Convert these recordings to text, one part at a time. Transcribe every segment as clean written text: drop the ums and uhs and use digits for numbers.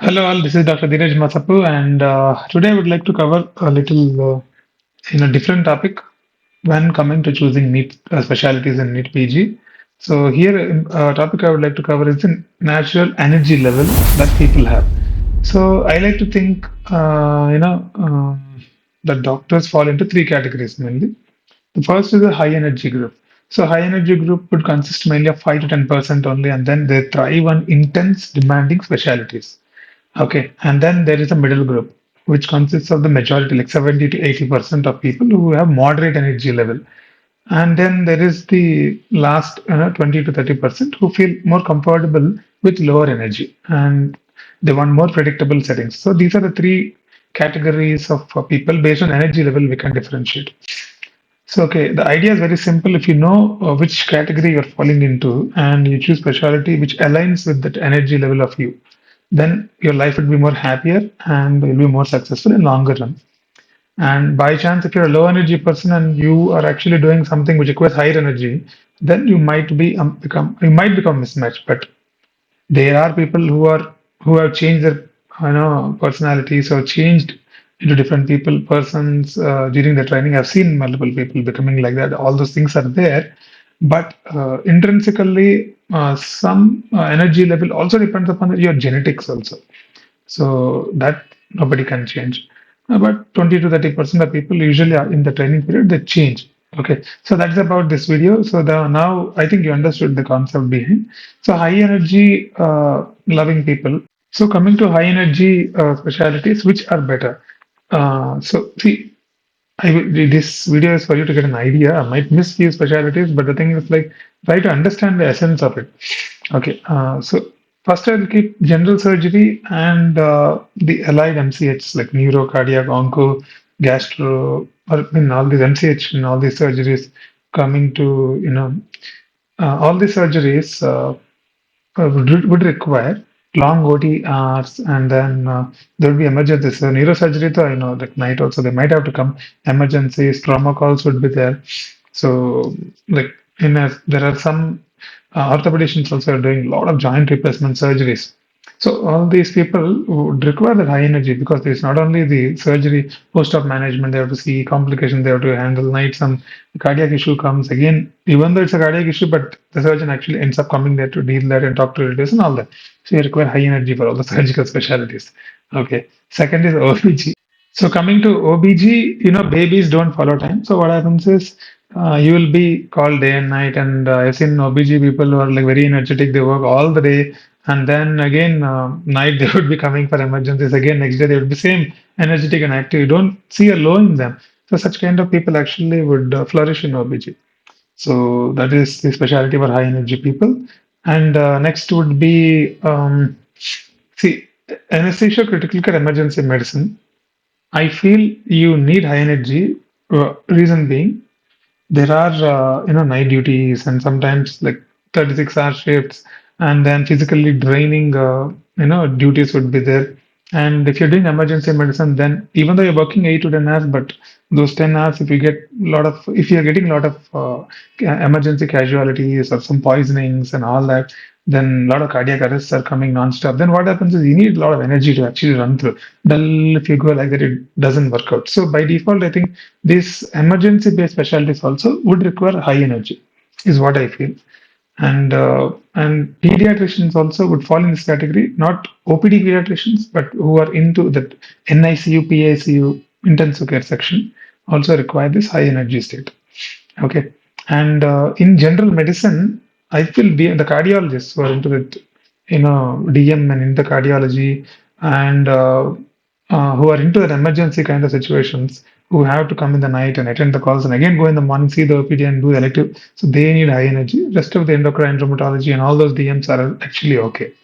Hello, all. This is Dr. Dheeraj Masapu, and today I would like to cover a little different topic when coming to choosing NEET specialties in NEET PG. So here, topic I would like to cover is the natural energy level that people have. So I like to think, that doctors fall into three categories mainly. The first is a high energy group. So high energy group would consist mainly of 5 to 10% only, and then they thrive on intense, demanding specialties. Okay, and then there is a middle group, which consists of the majority, like 70 to 80% of people who have moderate energy level. And then there is the last 20 to 30% who feel more comfortable with lower energy and they want more predictable settings. So these are the three categories of people based on energy level we can differentiate. So, okay, the idea is very simple. If you know which category you're falling into and you choose specialty which aligns with that energy level of you, then your life will be more happier and you'll be more successful in longer run. And by chance, if you're a low energy person and you are actually doing something which requires higher energy, then you might become mismatched. But there are people who have changed their personalities or changed into different people persons during the training. I've seen multiple people becoming like that. All those things are there, but intrinsically, some energy level also depends upon your genetics also. So that nobody can change. But 20 to 30% of people usually are in the training period, they change. Okay, so that's about this video. So now I think you understood the concept behind. So high energy loving people. So coming to high energy specialties, which are better? So see, this video is for you to get an idea. I might miss few specialties, but the thing is like try to understand the essence of it. Okay, so first I'll keep general surgery and the allied MCH like neuro, cardiac, onco, gastro, or in all these MCH and all these surgeries coming to all these surgeries would require long OT hours and then there will be emergencies. So neurosurgery, though, like night also they might have to come. Emergencies, trauma calls would be there. So like there are some orthopedicians also are doing a lot of joint replacement surgeries. So all these people would require that high energy because it's not only the surgery, post-op management, they have to see complications, they have to handle night, some cardiac issue comes again, even though it's a cardiac issue, but the surgeon actually ends up coming there to deal that and talk to relatives and all that. So you require high energy for all the surgical specialties. Okay. Second is OBG. So coming to OBG, babies don't follow time. So what happens is you will be called day and night, and I've seen OBG people who are like very energetic. They work all the day, and then again night they would be coming for emergencies. Again next day they would be same energetic and active. You don't see a low in them. So such kind of people actually would flourish in OBG. So that is the specialty for high energy people. And next would be see anesthesia, critical care, emergency medicine. I feel you need high energy. Reason being, there are night duties and sometimes like 36-hour shifts, and then physically draining duties would be there. And if you're doing emergency medicine, then even though you're working 8 to 10 hours, but those 10 hours, if you're getting a lot of emergency casualties or some poisonings and all that, then a lot of cardiac arrests are coming non-stop. Then what happens is you need a lot of energy to actually run through. Well, if you go like that, it doesn't work out. So by default, I think these emergency-based specialties also would require high energy, is what I feel. And pediatricians also would fall in this category, not OPD pediatricians, but who are into the NICU, PICU, intensive care section, also require this high energy state. Okay. And in general medicine, I feel the cardiologists who are into it, DM and into cardiology, and who are into that emergency kind of situations, who have to come in the night and attend the calls and again go in the morning, see the OPD and do the elective. So they need high energy. Rest of the endocrine rheumatology and all those DMs are actually okay.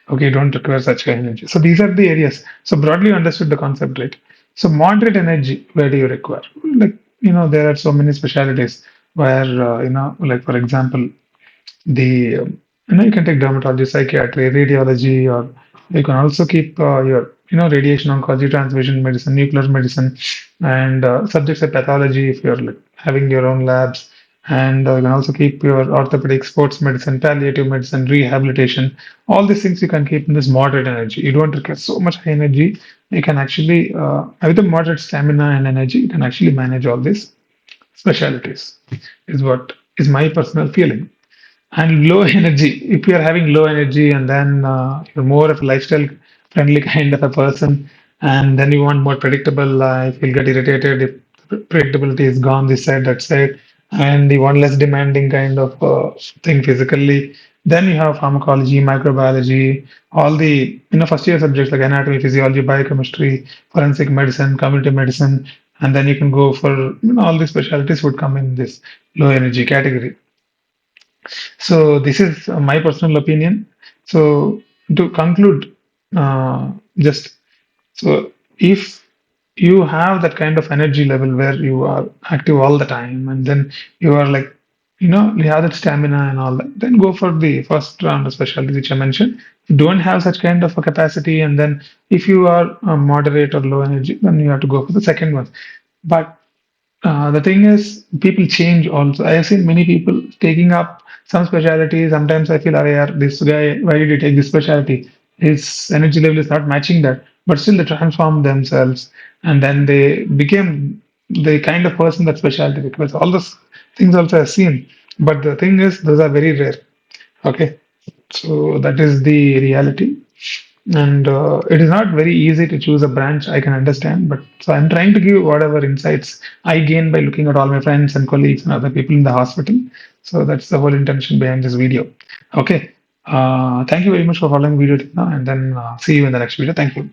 Okay, don't require such high energy. So these are the areas. So broadly you understood the concept, right? So moderate energy, where do you require? Like, there are so many specialties where, like for example, you can take dermatology, psychiatry, radiology, or you can also keep your, radiation oncology, transfusion medicine, nuclear medicine, and subjects of pathology if you're like having your own labs. And you can also keep your orthopedic, sports medicine, palliative medicine, rehabilitation. All these things you can keep in this moderate energy. You don't require so much high energy. You can actually, with a moderate stamina and energy, you can actually manage all these specialties, is what is my personal feeling. And low energy, if you're having low energy and then you're more of a lifestyle friendly kind of a person, and then you want more predictable life, you'll get irritated if predictability is gone this side, that side, and you want less demanding kind of thing physically. Then you have pharmacology, microbiology, all the first year subjects like anatomy, physiology, biochemistry, forensic medicine, community medicine, and then you can go for all these specialties would come in this low energy category. So this is my personal opinion. So to conclude, just so if you have that kind of energy level where you are active all the time, and then you are like, you have that stamina and all that, then go for the first round of specialty which I mentioned. You don't have such kind of a capacity, and then if you are moderate or low energy, then you have to go for the second one. But the thing is, people change also. I have seen many people taking up some specialty. Sometimes I feel, "Arey yaar, this guy, why did he take this specialty? His energy level is not matching that." But still, they transform themselves and then they became the kind of person that specialty requires. All those things also I've seen. But the thing is, those are very rare. Okay. So that is the reality. And it is not very easy to choose a branch, I can understand. But so I'm trying to give whatever insights I gain by looking at all my friends and colleagues and other people in the hospital. So that's the whole intention behind this video. Okay. Thank you very much for following video till now, and then see you in the next video. Thank you.